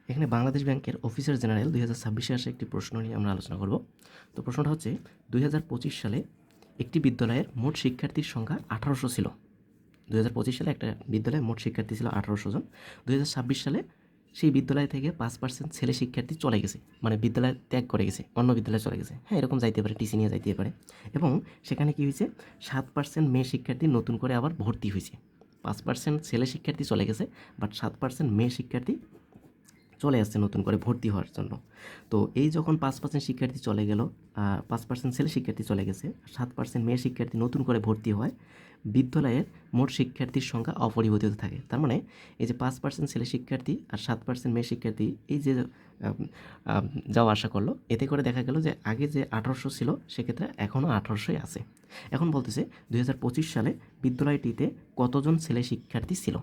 এখানে বাংলাদেশ ব্যাংকের officer general 2026-এ আসা একটি প্রশ্ন নিয়ে আমরা আলোচনা করব। তো প্রশ্নটা হচ্ছে 2025 সালে একটি বিদ্যালয়ের মোট শিক্ষার্থীর সংখ্যা 1800 ছিল। 2025 সালে একটা বিদ্যালয়ে মোট শিক্ষার্থী ছিল 1800 জন। 2026 সালে সেই বিদ্যালয় থেকে 5% ছেলে শিক্ষার্থী চলে গেছে, মানে বিদ্যালয় ত্যাগ করে গেছে, অন্য বিদ্যালয়ে চলে গেছে। হ্যাঁ, এরকম যাইতে পারে, টিসি নিয়ে যাইতে পারে। এবং সেখানে কী হয়েছে, 7% মেয়ে শিক্ষার্থী নতুন করে আবার ভর্তি হয়েছে। 5% ছেলে শিক্ষার্থী চলে গেছে, বাট 7% মেয়ে শিক্ষার্থী চলে আসছে নতুন করে ভর্তি হওয়ার জন্য। তো এই যখন 5% শিক্ষার্থী চলে গেল, 5% ছেলে শিক্ষার্থী চলে গেছে, 7% মেয়ে শিক্ষার্থী নতুন করে ভর্তি হয়, বিদ্যালয়ের মোট শিক্ষার্থীর সংখ্যা অপরিবর্তিত থাকে। তার মানে এই যে 5% ছেলে শিক্ষার্থী আর 7% মেয়ে শিক্ষার্থী এই যে যাওয়া আসা করলো, এতে করে দেখা গেল যে আগে যে 1800 ছিল সেক্ষেত্রে এখনও 1800ই আছে। এখন বলতেছে 2025 সালে বিদ্যালয়টিতে কতজন ছেলে শিক্ষার্থী ছিল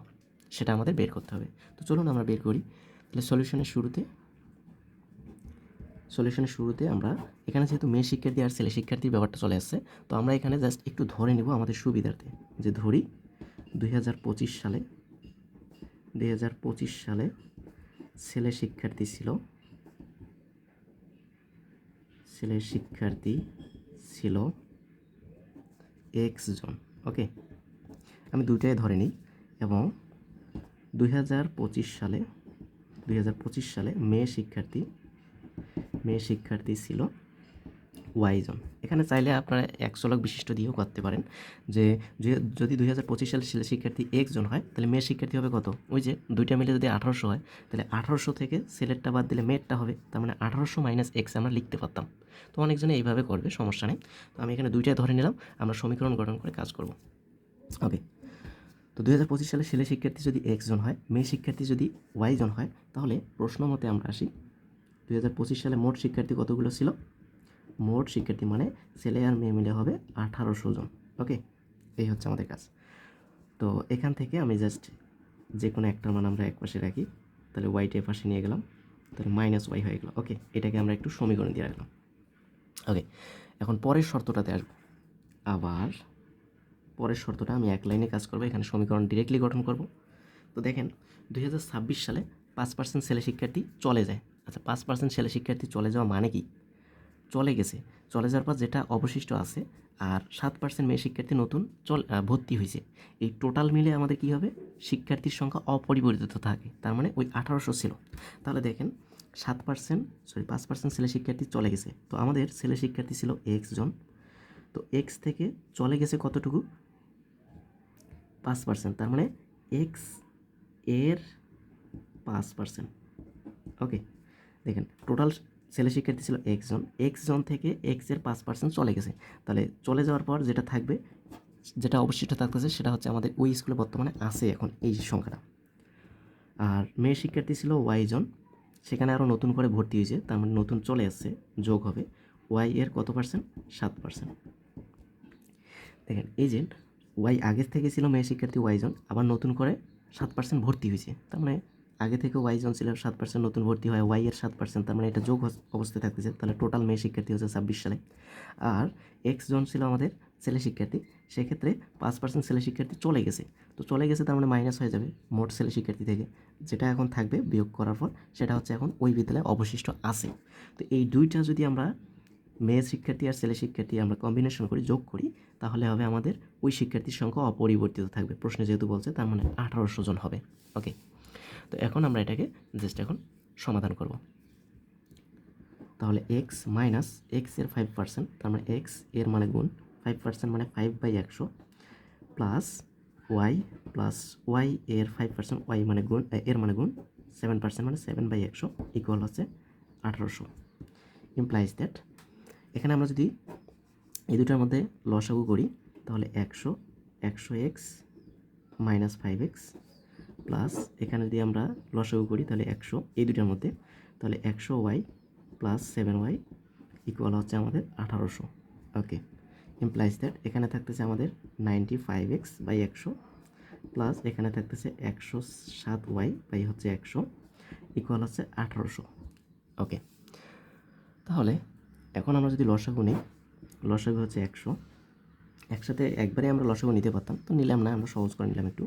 সেটা আমাদের বের করতে হবে। তো চলুন আমরা বের করি। তাহলে সলিউশনের শুরুতে আমরা এখানে যেহেতু মেয়ে শিক্ষার্থী আর ছেলে শিক্ষার্থীর ব্যাপারটা চলে আসছে, তো আমরা এখানে জাস্ট একটু ধরে নেব আমাদের সুবিধার্থে, যে ধরি 2025 সালে ছেলে শিক্ষার্থী ছিল এক্স জন। ওকে, আমি দুইটাই ধরে নিই। এবং 2025 সালে মেয়ে শিক্ষার্থী ছিল ওয়াই জন। এখানে চাইলে আপনারা 100 বিশিষ্ট দিয়েও করতে পারেন, যে যদি 2025 সালে ছেলে শিক্ষার্থী এক্স জন হয়, তাহলে মেয়ে শিক্ষার্থী হবে কত? ওই যে দুইটা মিলে যদি 1800 হয়, তাহলে 1800 থেকে ছেলেরটা বাদ দিলে মেয়েরটা হবে, তার মানে 1800 মাইনাস এক্স আমরা লিখতে পারতাম। তো অনেকজনে এইভাবে করবে, সমস্যা নেই। তো আমি এখানে দুইটাই ধরে নিলাম, আমরা সমীকরণ গঠন করে কাজ করব। ওকে, তো 2025 সালে ছেলে শিক্ষার্থী যদি এক্স জন হয়, মেয়ে শিক্ষার্থী যদি ওয়াই জন হয়, তাহলে প্রশ্ন মতে আমরা আসি 2025 সালে মোট শিক্ষার্থী কতগুলো ছিল? মোট শিক্ষার্থী মানে ছেলে আর মেয়ে মিলে হবে 1800 জন। ওকে, এই হচ্ছে আমাদের কাজ। তো এখান থেকে আমি জাস্ট যে কোনো একটার মান আমরা এক পাশে রাখি, তাহলে ওয়াইটা পাশে নিয়ে গেলাম, তাহলে মাইনাস ওয়াই হয়ে গেল। ওকে, এটাকে আমরা একটু সমীকরণ দিয়ে রাখলাম। ওকে, এখন পরের শর্তটাতে আসবো। আবার পরের শর্তটা আমি এক লাইনে কাজ করবো, এখানে সমীকরণ ডিরেক্টলি গঠন করব। তো দেখেন 2026 সালে 5% ছেলে শিক্ষার্থী চলে যায়। আচ্ছা, 5% ছেলে শিক্ষার্থী চলে যাওয়া মানে কি? চলে গেছে, চলে যাওয়ার পর যেটা অবশিষ্ট আছে, আর 7% মেয়ে শিক্ষার্থী নতুন ভর্তি হয়েছে, এই টোটাল মিলে আমাদের কি হবে? শিক্ষার্থীর সংখ্যা অপরিবর্তিত থাকে। তার মানে ওই 1800 ছিল। তাহলে দেখেন 5% ছেলে শিক্ষার্থী চলে গেছে, তো আমাদের ছেলে শিক্ষার্থী ছিল এক্স জন। তো এক্স থেকে চলে গেছে কতটুকু? 5%, তার মানে এক্স এর 5%। ওকে, দেখেন টোটাল ছেলে শিক্ষার্থী ছিল এক্স জন থেকে এক্স এর 5% চলে গেছে। তাহলে চলে যাওয়ার পর যেটা থাকবে, যেটা অবশিষ্ট থাকতেছে, সেটা হচ্ছে আমাদের ওই স্কুলে বর্তমানে আছে এখন এই সংখ্যাটা। আর মেয়ে শিক্ষার্থী ছিল ওয়াই জন, সেখানে আরও নতুন করে ভর্তি হয়েছে, তার মানে নতুন চলে আসছে, যোগ হবে ওয়াই এর কত পার্সেন্ট? 7%। দেখেন এই যে ওয়াই আগের থেকে ছিল মেয়ে শিক্ষার্থী ওয়াই জন, আবার নতুন করে 7% ভর্তি হয়েছে, তার মানে আগে থেকে ওয়াই জন ছিল 7% নতুন ভর্তি হয় ওয়াই এর 7%, তার মানে এটা যোগ অবস্থায় থাকতেছে। তাহলে টোটাল মেয়ে শিক্ষার্থী হচ্ছে 26 সালে। আর এক্স জন ছিল আমাদের ছেলে শিক্ষার্থী, সেক্ষেত্রে 5% ছেলে শিক্ষার্থী চলে গেছে। তো চলে গেছে, তার মানে মাইনাস হয়ে যাবে মোট ছেলে শিক্ষার্থী থেকে। যেটা এখন থাকবে বিয়োগ করার পর, সেটা হচ্ছে এখন ওই বিদ্যালয়ে অবশিষ্ট আছে। তো এই দুইটা যদি আমরা মেয়ে শিক্ষার্থী আর ছেলে শিক্ষার্থী আমরা কম্বিনেশন করি, যোগ করি, তাহলে হবে আমাদের ওই শিক্ষার্থীর সংখ্যা অপরিবর্তিত থাকবে। প্রশ্নে যেহেতু বলছে, তার মানে 1800 জন হবে। ওকে, তো এখন আমরা এটাকে জাস্ট এখন সমাধান করব। তাহলে এক্স মাইনাস এক্স এর 5%, তার মানে এক্স এর মানে গুণ 5% মানে 5/100, প্লাস ওয়াই এর 5% ওয়াই মানে গুণ, এর মানে গুণ 7% মানে 7/100 ইকুয়াল হচ্ছে 1800। ইমপ্লাইজ দ্যাট, এখানে আমরা যদি এই দুটার মধ্যে লসাগু করি, তাহলে 100 এক্স মাইনাস 5x, প্লাস এখানে যদি আমরা লসাগু করি তাহলে 100 এই দুটার মধ্যে, তাহলে 100 ওয়াই প্লাস 7y ইকুয়াল হচ্ছে আমাদের 1800। ওকে, ইমপ্লাইজ দ্যাট এখানে থাকতেছে আমাদের 95x/100, প্লাস এখানে থাকতেছে 107y/100 ইকুয়াল হচ্ছে 1800। ওকে, তাহলে এখন আমরা যদি লসাগু নিই, লসাগু হচ্ছে 100, একসাথে একবারে আমরা লসাগু নিতে পারতাম, তো নিলাম না, আমরা সহজ করে নিলাম একটু।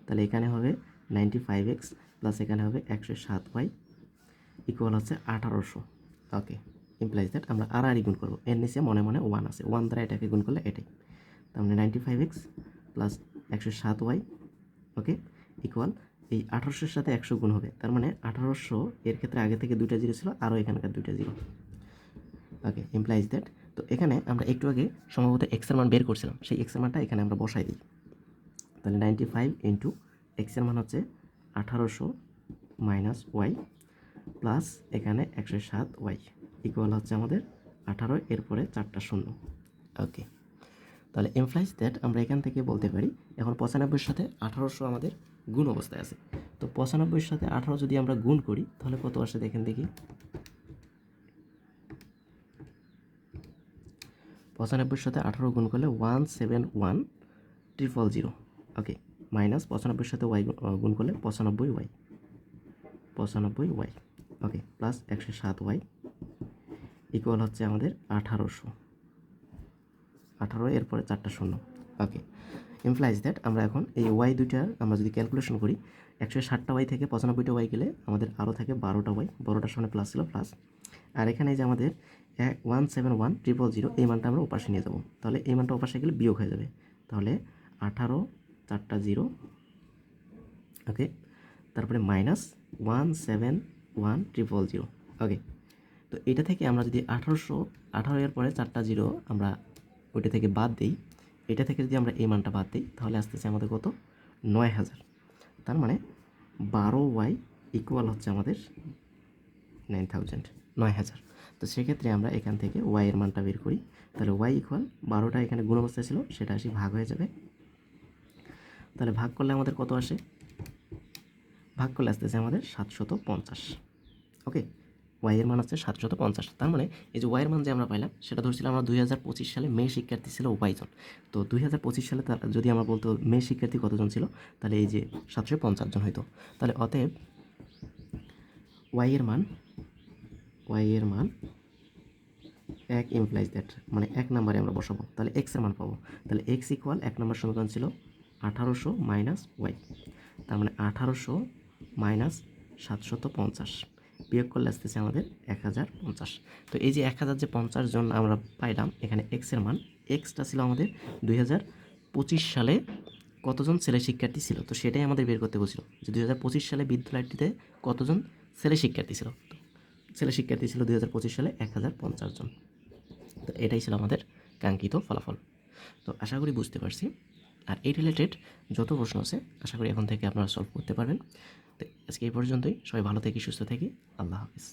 তাহলে এখানে হবে 95x প্লাস এখানে হবে 107y ইকুয়াল হচ্ছে 1800। ওকে, ইমপ্লাইজ দ্যাট আমরা আর গুণ করবো, এর নিচে মনে মনে 1 আছে, 1 দ্বারা এটাকে গুণ করলে এটাই, তার মানে 95x প্লাস 107y, ওকে, ইকুয়াল এই 1800-এর সাথে 100 গুণ হবে, তার মানে 1800 এর ক্ষেত্রে আগে থেকে 2টা জিরো ছিল, আরও এখানকার 2টা জিরো। ওকে, ইমপ্লাইজ দ্যাট, তো এখানে আমরা একটু আগে সম্ভবত এক্সের মান বের করছিলাম, সেই এক্সের মানটা এখানে আমরা বসাই দিই। তাহলে 95 ইন্টু এক্সের মান হচ্ছে 1800 মাইনাস ওয়াই প্লাস এখানে 107y ইকুয়াল হচ্ছে আমাদের 18, এরপরে 4টা শূন্য। ওকে, তাহলে এমপ্লাইজ দ্যাট আমরা এখান থেকে বলতে পারি এখন 95-এর সাথে 1800 আমাদের গুণ অবস্থায় আছে। তো 95-এর সাথে 18 যদি আমরা গুণ করি তাহলে কত আসে দেখেন দেখি। 95-এর সাথে 18 গুণ করলে 171,000। ওকে, মাইনাস 95-এর সাথে ওয়াই গুণ করলে 95y, ওকে, প্লাস 107y ইকুয়াল হচ্ছে আমাদের 1800, এরপরে 4টা শূন্য। ওকে, ইমপ্লাইজ দ্যাট আমরা এখন এই ওয়াই দুইটার আমরা যদি ক্যালকুলেশন করি, 160টা ওয়াই থেকে 95টা ওয়াই গেলে আমাদের আরও থাকে 12টা ওয়াই, বড়োটার সামনে প্লাস ছিল প্লাস, আর এখানে যে আমাদের 171,000 এই মানটা আমরা ওপাশে নিয়ে যাব, তাহলে এই মানটা ওপাশে গেলে বিয়োগ হয়ে যাবে, তাহলে 18, 4টা জিরো, ওকে, তারপরে মাইনাস 171,000। ওকে, তো এটা থেকে আমরা যদি 18 এর পরে 4টা জিরো আমরা ওইটা থেকে বাদ দিই, এটা থেকে যদি আমরা এই মানটা বাদ দিই তাহলে আসতেছে আমাদের কত, 9,000, তার মানে 12y ইকুয়াল হচ্ছে আমাদের 9,000। তো সেক্ষেত্রে আমরা এখান থেকে y এর মানটা বের করি, তাহলে y ইকুয়াল 12টা এখানে গুণ অবস্থায় ছিল, সেটা আসি ভাগ হয়ে যাবে, তাহলে ভাগ করলে আমাদের কত আসে, ভাগ করলে আসতেছে আমাদের 750। ওকে, ওয়াই এর মান হচ্ছে 750, তার মানে এই যে ওয়াই এর মান যে আমরা পাইলাম সেটা ধরছিলাম আমরা 2025 সালে মেয়ে শিক্ষার্থী ছিল ওয়াই জন। তো 2025 সালে যদি আমরা বলতো মেয়ে শিক্ষার্থী কতজন ছিল, তাহলে এই যে 750 জন হইতো। তাহলে অতএব ওয়াই এর মান 1 ইমপ্লাইজ দ্যাট, মানে 1 নম্বরে আমরা বসাবো, তাহলে এক্স এর মান পাবো, তাহলে এক্স ইকুয়াল 1 নম্বর সমীকরণ ছিল 1800 মাইনাস ওয়াই, তার মানে 1800 মাইনাস 750 বিয়োগ করলে আসতেছে আমাদের 1050। তো এই যে 1000 যে 50 জন আমরা পাইলাম, এখানে এক্সের মান, এক্সটা ছিল আমাদের 2025 সালে কতজন ছেলে শিক্ষার্থী ছিল, তো সেটাই আমাদের বের করতে বলছিল যে 2025 সালে বিদ্যালয়টিতে কতজন ছেলে শিক্ষার্থী ছিল। ছেলে শিক্ষার্থী ছিল 2025 সালে 1050 জন। তো এটাই ছিল আমাদের কাঙ্ক্ষিত ফলাফল। তো আশা করি বুঝতে পারছি, আর এই রিলেটেড যত প্রশ্ন আছে আশা করি এখন থেকে আপনারা সলভ করতে পারবেন। তো আজকে এই পর্যন্তই, সবাই ভালো থেকে সুস্থ থেকে, আল্লাহ হাফিজ।